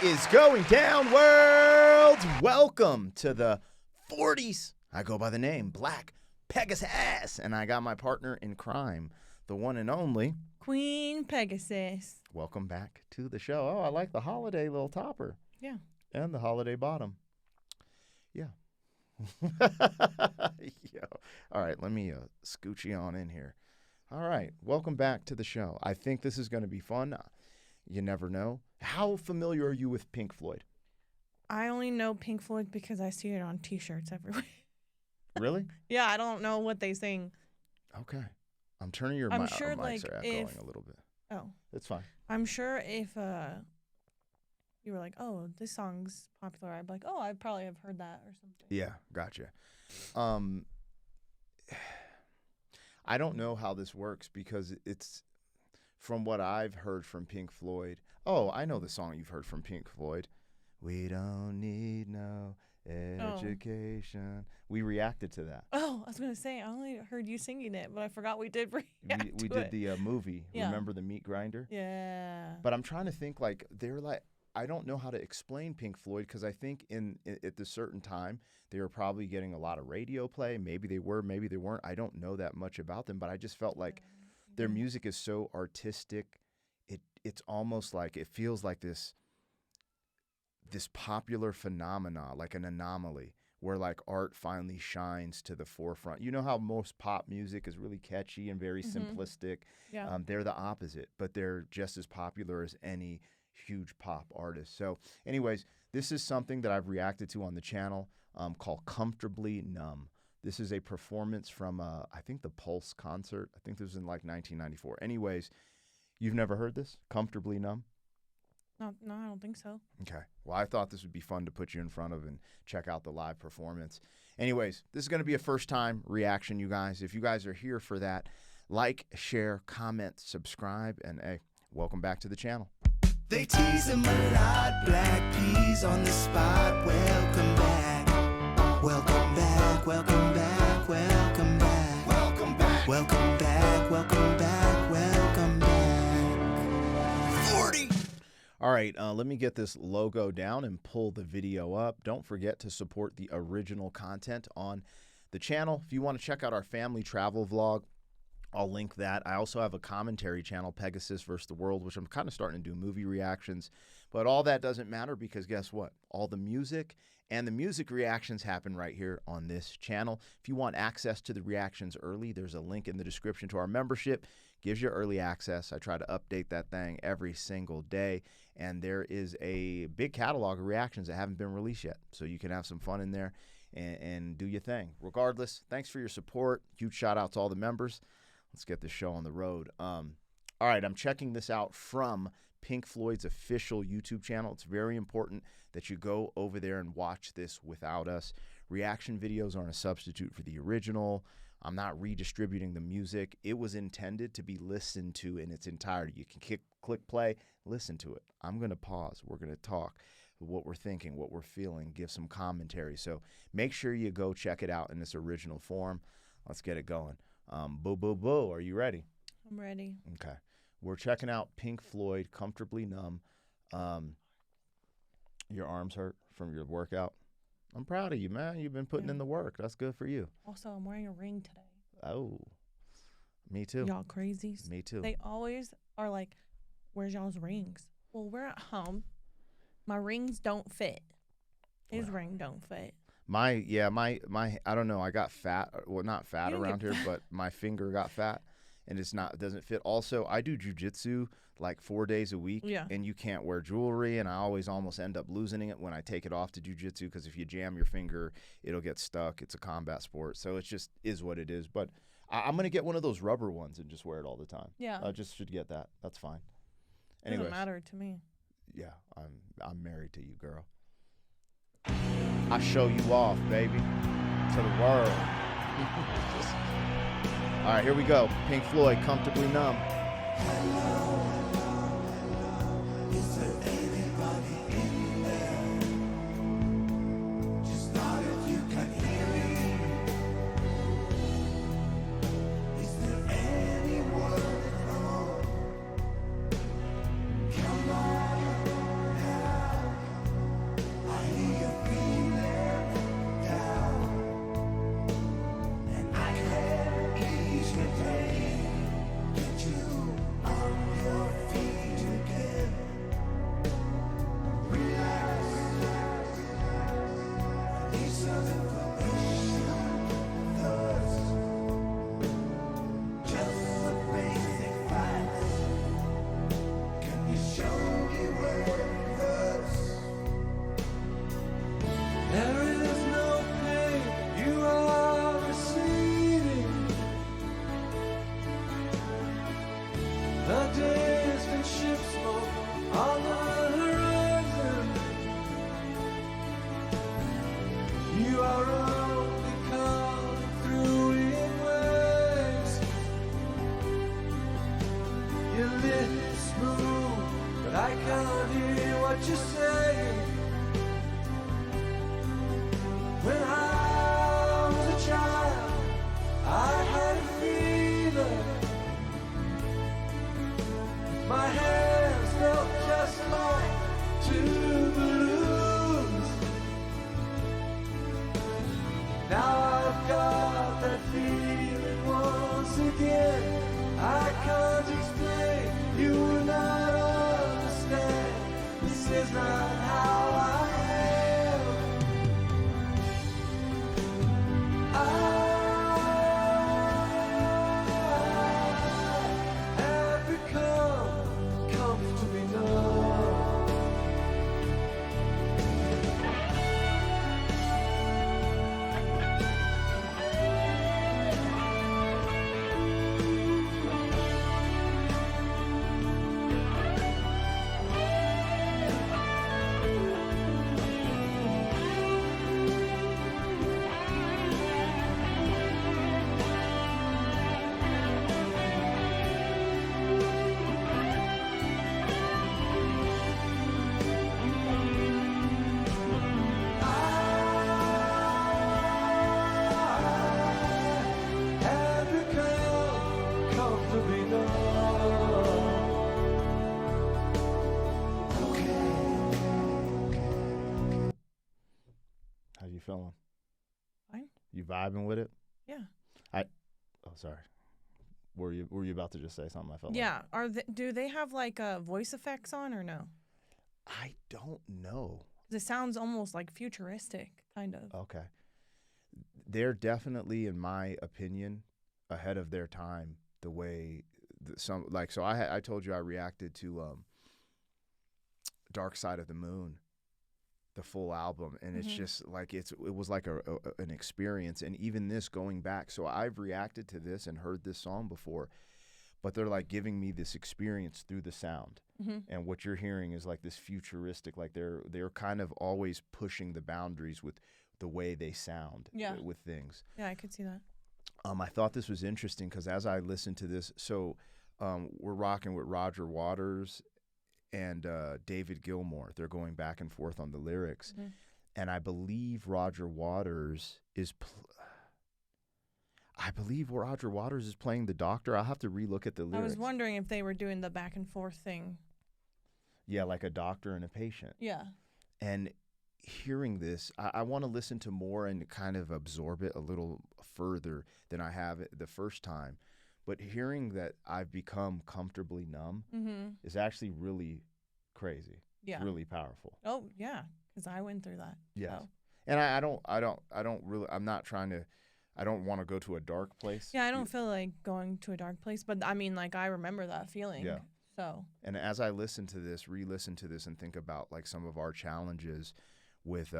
is going down, world? Welcome to the 40s. I go by the name Black Pegasus, and I got my partner in crime, the one and only Queen Pegasus. Welcome back to the show. Oh, I like the holiday little topper. Yeah. And the holiday bottom. Yeah. Yo. All right, let me scooch you on in here. All right, welcome back to the show. I think this is going to be fun. You never know. How familiar are you with Pink Floyd? I only know Pink Floyd because I see it on T-shirts everywhere. Really? Yeah, I don't know what they sing. Okay. I'm turning your I'm mic. sure, Our mics like, are echoing if- a little bit. Oh. It's fine. I'm sure if you were like, oh, this song's popular, I'd be like, oh, I probably have heard that or something. Yeah, gotcha. I don't know how this works because it's from what I've heard from Pink Floyd. Oh, I know the song you've heard from Pink Floyd. We don't need no education. We reacted to that. Oh, I was going to say, I only heard you singing it, but I forgot we did react We to did it. the movie. Yeah. Remember the Meat Grinder? Yeah. But I'm trying to think, like, they're like, I don't know how to explain Pink Floyd because I think at the certain time they were probably getting a lot of radio play. Maybe they were, maybe they weren't. I don't know that much about them, but I just felt like their music is so artistic. It's almost like it feels like this popular phenomena, like an anomaly where like art finally shines to the forefront. You know how most pop music is really catchy and very simplistic. Yeah. They're the opposite, but they're just as popular as any huge pop artist. So anyways, this is something that I've reacted to on the channel called Comfortably Numb. This is a performance from, I think, the Pulse concert. I think this was in like 1994. Anyways, you've never heard this? Comfortably Numb? No, I don't think so. Okay. Well, I thought this would be fun to put you in front of and check out the live performance. Anyways, this is going to be a first-time reaction, you guys. If you guys are here for that, like, share, comment, subscribe, and hey, welcome back to the channel. They tease him a lot, black peas on the spot. Welcome back, welcome back, welcome back, welcome back, welcome back, welcome back, welcome back, welcome back. 40. All right, let me get this logo down and pull the video up. Don't forget to support the original content on the channel. If you want to check out our family travel vlog, I'll link that. I also have a commentary channel, Pegasus vs. the World, which I'm kind of starting to do movie reactions. But all that doesn't matter because guess what? All the music and the music reactions happen right here on this channel. If you want access to the reactions early, there's a link in the description to our membership. Gives you early access. I try to update that thing every single day. And there is a big catalog of reactions that haven't been released yet. So you can have some fun in there and do your thing. Regardless, thanks for your support. Huge shout out to all the members. Let's get this show on the road. All right, I'm checking this out from Pink Floyd's official YouTube channel. It's very important that you go over there and watch this without us. Reaction videos aren't a substitute for the original. I'm not redistributing the music. It was intended to be listened to in its entirety. You can click play, listen to it. I'm going to pause. We're going to talk what we're thinking, what we're feeling, give some commentary. So make sure you go check it out in its original form. Let's get it going. Boo, boo, boo. Are you ready? I'm ready. Okay. We're checking out Pink Floyd, Comfortably Numb. Your arms hurt from your workout? I'm proud of you, man. You've been putting in the work. That's good for you. Also, I'm wearing a ring today. Oh, me too. Y'all crazies. Me too. They always are like, where's y'all's rings? Well, we're at home. My rings don't fit. His ring don't fit. My I don't know. I got fat. Well, not fat around here, but my finger got fat, and it doesn't fit. Also, I do jujitsu like 4 days a week, and you can't wear jewelry, and I always almost end up losing it when I take it off to jujitsu because if you jam your finger, it'll get stuck. It's a combat sport, so it just is what it is. But I'm gonna get one of those rubber ones and just wear it all the time. Yeah, I just should get that. That's fine. Doesn't matter to me. Yeah, I'm married to you, girl. I show you off, baby, to the world. All right, here we go. Pink Floyd, Comfortably Numb. Is there anybody in there? Just nod if you can hear me. Is there anyone at all? Come on, Your lips move, but I can't hear what you're saying. When I was a child, I had a fever. My hands felt just like two balloons. Now I've got that feeling once again. I can't explain, you will not understand. This is not how I am. I have become comfortably numb. Have become comfortably numb. How you feeling? Fine. You vibing with it? Yeah. Oh, sorry. Were you about to just say something? I felt Yeah. Do they have like voice effects on or no? I don't know. 'Cause it sounds almost like futuristic, kind of. Okay. They're definitely, in my opinion, ahead of their time. The way I told you I reacted to Dark Side of the Moon, the full album, and it's just like it was like an experience. And even this going back, so I've reacted to this and heard this song before, but they're like giving me this experience through the sound. And what you're hearing is like this futuristic, like they're kind of always pushing the boundaries with the way they sound with things. Yeah, I could see that. I thought this was interesting because as I listened to this, so we're rocking with Roger Waters and David Gilmour. They're going back and forth on the lyrics. And I believe Roger Waters is playing the doctor. I'll have to relook at the lyrics. I was wondering if they were doing the back and forth thing. Yeah, like a doctor and a patient. Yeah. And hearing this, I want to listen to more and kind of absorb it a little further than I have it the first time. But hearing that I've become comfortably numb is actually really crazy. Yeah. It's really powerful. Oh, yeah, because I went through that. Yes. So. And I don't really, I'm not trying to, I don't want to go to a dark place. Yeah, I don't feel like going to a dark place, but I mean, like, I remember that feeling. Yeah. So. And as I listen to this, re-listen to this, and think about like some of our challenges with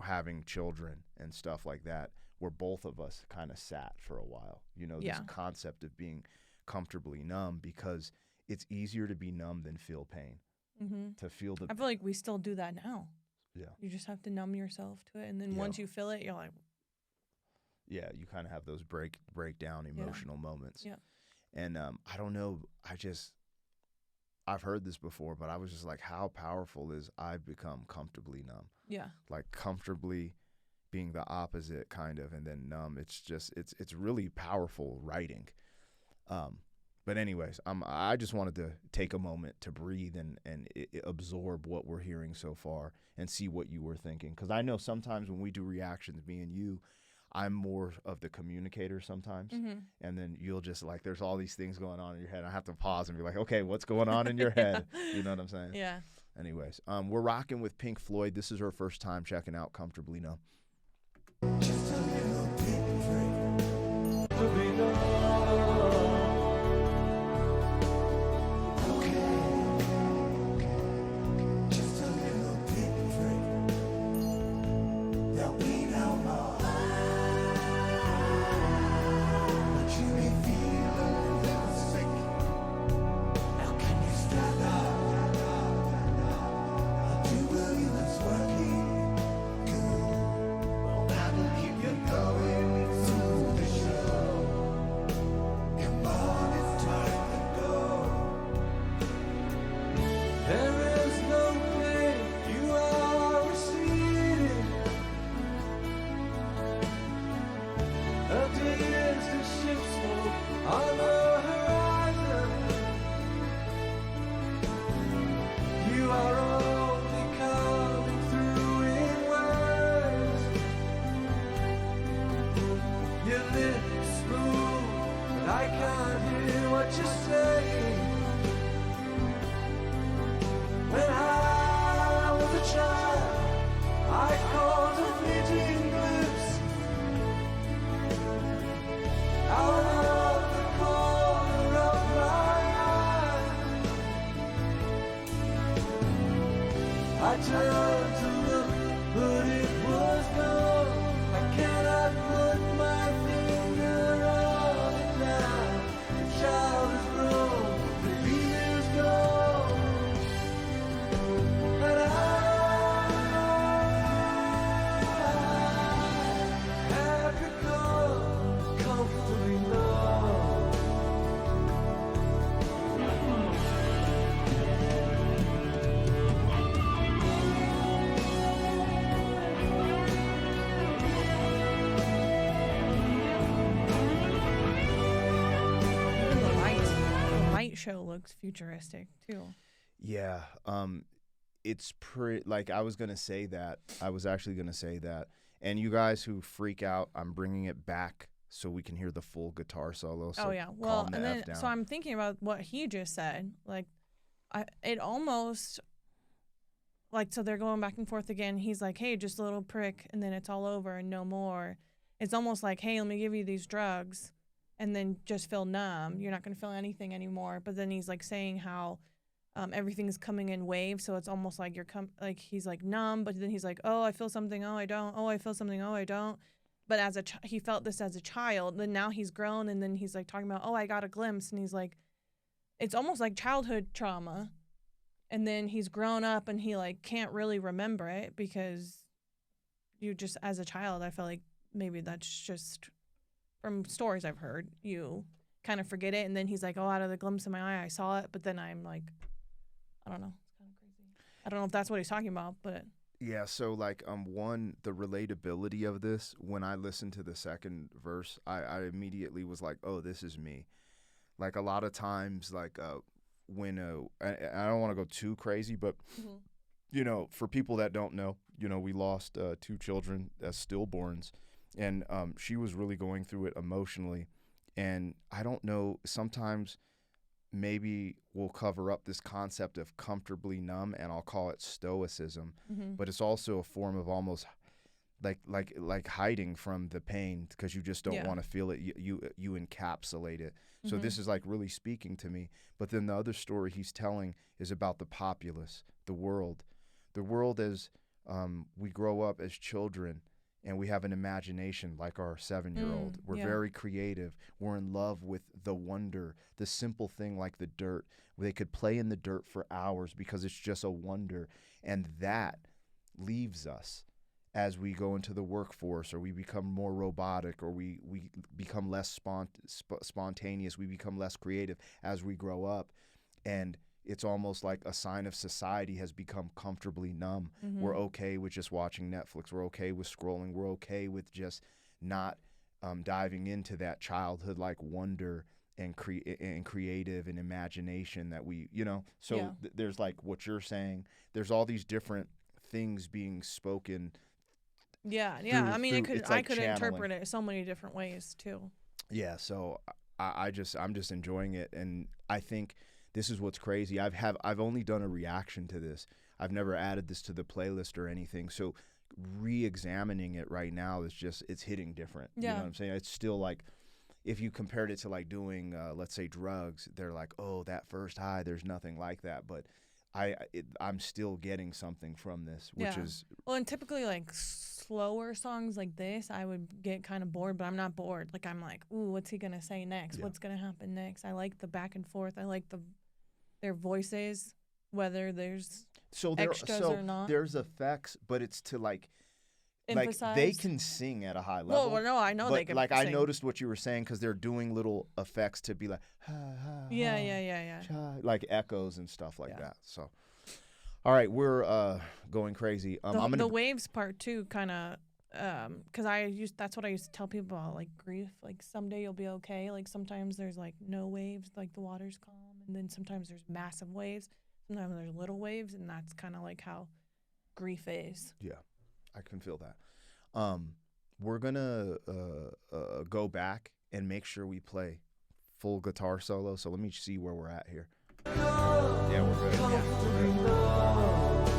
having children and stuff like that, where both of us kind of sat for a while. This concept of being comfortably numb, because it's easier to be numb than feel pain. To feel the. I feel like we still do that now. Yeah. You just have to numb yourself to it, and then once you feel it, you're like. Yeah, you kind of have those breakdown emotional moments. Yeah. And I don't know, I've heard this before, but I was just like, how powerful is I've become comfortably numb? Yeah. Like comfortably being the opposite kind of, and then numb. It's just, it's really powerful writing. But anyways, I just wanted to take a moment to breathe and absorb what we're hearing so far and see what you were thinking. Because I know sometimes when we do reactions, me and you, I'm more of the communicator sometimes. And then you'll just like, there's all these things going on in your head. I have to pause and be like, okay, what's going on in your head? You know what I'm saying? Yeah. Anyways, we're rocking with Pink Floyd. This is her first time checking out Comfortably Numb. Just a little bit free to be numb. Just a little bit free. There'll be no more. But you may feel a little sick. Now can you stand up? I do believe it's working good. Well, that'll keep I can't hear what you're saying. When I was a child, I caught a fleeting glimpse out of the corner of my eye. I turned to look, but it was gone. I cannot put my finger on it now. The child is grown, the beat is gone, and I have become comfortably numb. Even the light show looks futuristic too. Yeah. It's pretty, like, I was going to say that. I was actually going to say that. And you guys who freak out, I'm bringing it back so we can hear the full guitar solo. So Oh yeah. Well, calm the and F then down. so I'm thinking about what he just said. Like, it almost like, so they're going back and forth again. He's like, "Hey, just a little prick, and then it's all over and no more." It's almost like, "Hey, let me give you these drugs, and then just feel numb. You're not gonna feel anything anymore." But then he's like saying how everything's coming in waves, so it's almost like like he's like numb, but then he's like, "Oh, I feel something. Oh, I don't. Oh, I feel something. Oh, I don't." But as he felt this as a child, then now he's grown, and then he's like talking about, "Oh, I got a glimpse," and he's like, it's almost like childhood trauma, and then he's grown up and he like can't really remember it because you just, as a child, I feel like maybe that's just from stories I've heard, you kind of forget it, and then he's like, "Oh, out of the glimpse of my eye, I saw it," but then I'm like, I don't know. It's kind of crazy. I don't know if that's what he's talking about, but Yeah, so like one, the relatability of this, when I listened to the second verse, I immediately was like, oh, this is me. Like a lot of times, like when I don't want to go too crazy, but you know, for people that don't know, you know, we lost 2 children as stillborns, and she was really going through it emotionally. And I don't know, sometimes maybe we'll cover up this concept of comfortably numb, and I'll call it stoicism, but it's also a form of almost like hiding from the pain because you just don't Yeah. want to feel it. You encapsulate it. So this is like really speaking to me. But then the other story he's telling is about the populace, the world as we grow up as children. And we have an imagination like our 7-year-old. We're yeah. very creative. We're in love with the wonder, the simple thing like the dirt. They could play in the dirt for hours because it's just a wonder. And that leaves us as we go into the workforce, or we become more robotic, or we become less spontaneous. We become less creative as we grow up. And it's almost like a sign of society has become comfortably numb. We're okay with just watching Netflix. We're okay with scrolling. We're okay with just not diving into that childhood like wonder and creative and imagination that we, you know. So Yeah. There's like what you're saying. There's all these different things being spoken. yeah. Through- I mean, through- it's I like could channeling. interpret it so many different ways too. Yeah, so I'm just enjoying it, and I think this is what's crazy. I've only done a reaction to this. I've never added this to the playlist or anything. So re-examining it right now is just, it's hitting different. You know Yeah. what I'm saying? It's still like, if you compared it to like doing let's say drugs, they're like, oh, that first high, there's nothing like that. But I'm still getting something from this, which Yeah. is Well, and typically like slower songs like this, I would get kind of bored, but I'm not bored. Like I'm like, ooh, what's he gonna say next? Yeah. What's gonna happen next? I like the back and forth. I like their voices, whether there's so extras or not. there's effects, but it's to like they emphasized. can sing at a high level. Well, no, I know but they can. like I sing. noticed what you were saying because they're doing little effects to be like, ha, ha, Yeah, ha, yeah. cha, like echoes and stuff like Yeah. that. So, all right, we're going crazy. I'm The gonna waves part too, kind of, because that's what I used to tell people about, like grief. Like someday you'll be okay. Like sometimes there's like no waves, like the water's calm, and then sometimes there's massive waves. Sometimes there's little waves, and that's kind of like how grief is. yeah, I can feel that. We're gonna go back and make sure we play full guitar solo. So let me see where we're at here. Yeah, we're good. Yeah, we're good.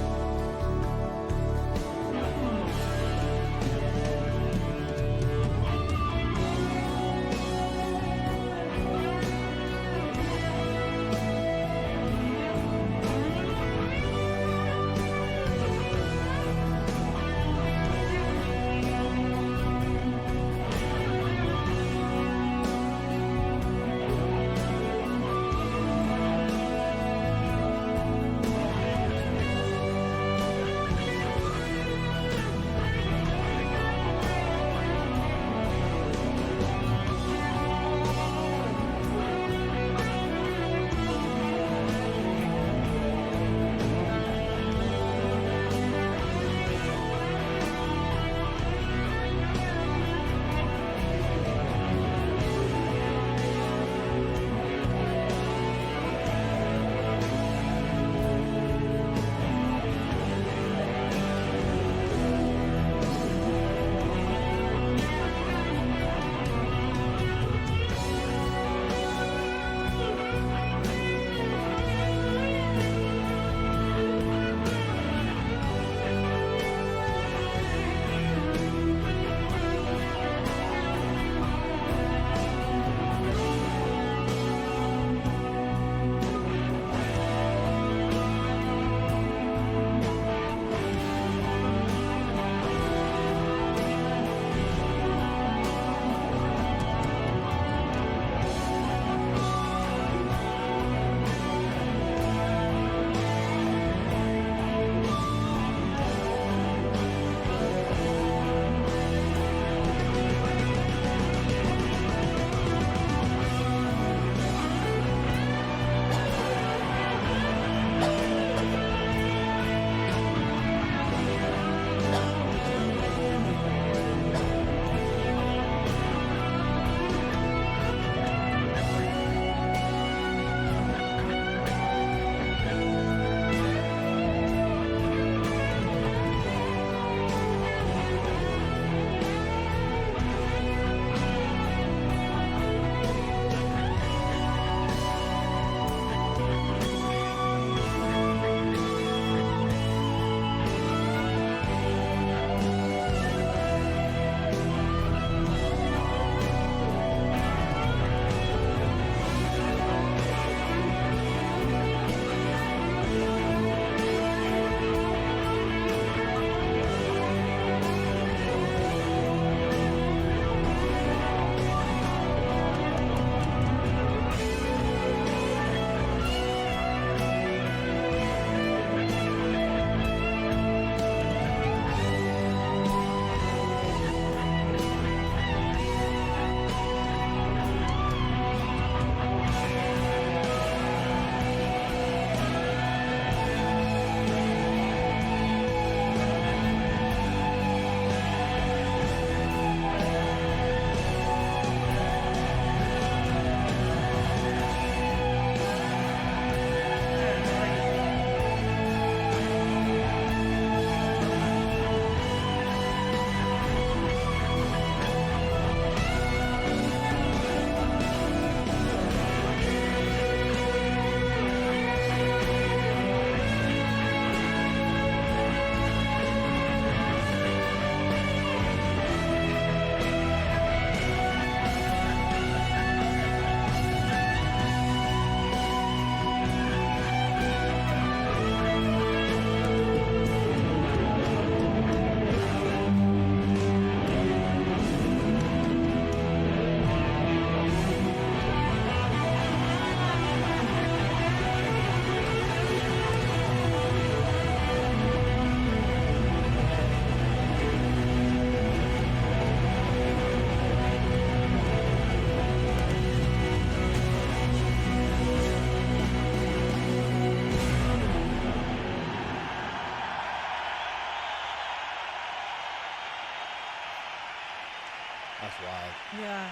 That's wild. Yeah.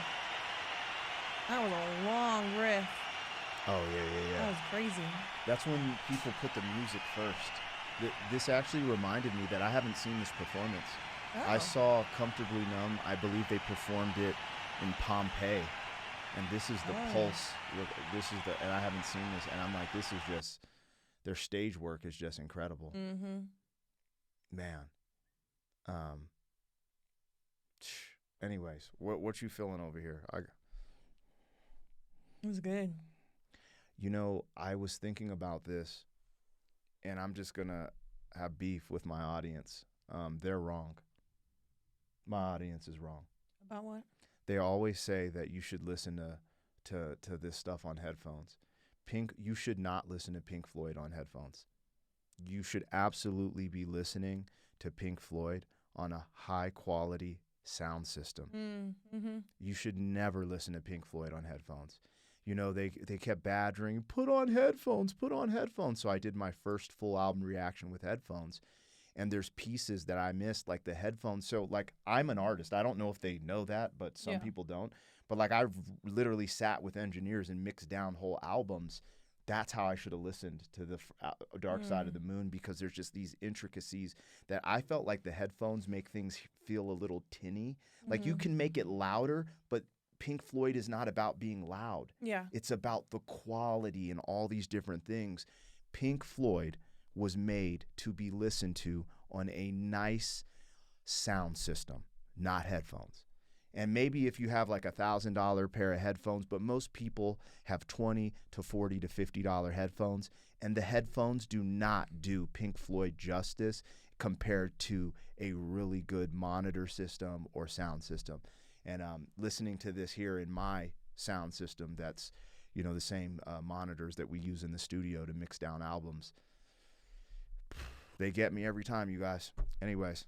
That was a long riff. Oh, yeah. That was crazy. That's when people put the music first. This actually reminded me that I haven't seen this performance. Oh. I saw Comfortably Numb. I believe they performed it in Pompeii. And this is the Oh. pulse. Look, this is the, and I haven't seen this, and I'm like, this is just, their stage work is just incredible. Mm-hmm. Man. Anyways, what you feeling over here? It was good. You know, I was thinking about this, and I'm just gonna have beef with my audience. They're wrong. My audience is wrong. About what? They always say that you should listen to this stuff on headphones. You should not listen to Pink Floyd on headphones. You should absolutely be listening to Pink Floyd on a high quality sound system. Mm-hmm. You should never listen to Pink Floyd on headphones. You know, they kept badgering, put on headphones. So I did my first full album reaction with headphones. And there's pieces that I missed, like the headphones. So, like, I'm an artist. I don't know if they know that, but some people don't. But, like, I've literally sat with engineers and mixed down whole albums. That's how I should have listened to the Dark Side of the Moon, because there's just these intricacies that I felt like the headphones make things feel a little tinny. Like, you can make it louder, but Pink Floyd is not about being loud. Yeah. It's about the quality and all these different things. Pink Floyd was made to be listened to on a nice sound system, not headphones. And maybe if you have like $1,000 pair of headphones, but most people have $20 to $40 to $50 headphones, and the headphones do not do Pink Floyd justice compared to a really good monitor system or sound system. And listening to this here in my sound system, that's, you know, the same monitors that we use in the studio to mix down albums. They get me every time, you guys. Anyways,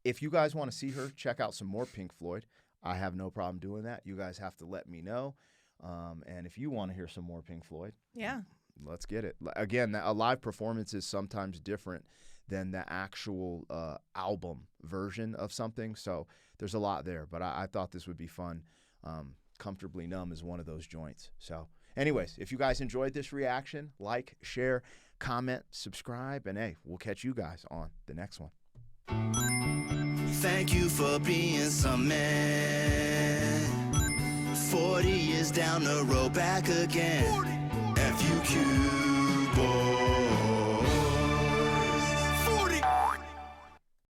if you guys want to see her, check out some more Pink Floyd. I have no problem doing that. You guys have to let me know. And if you want to hear some more Pink Floyd, Yeah. let's get it. Again, a live performance is sometimes different than the actual album version of something. So there's a lot there, but I thought this would be fun. Comfortably Numb is one of those joints. So anyways, if you guys enjoyed this reaction, like, share, comment, subscribe, and hey, we'll catch you guys on the next one. Thank you for being some man. 40 years down the road, back again.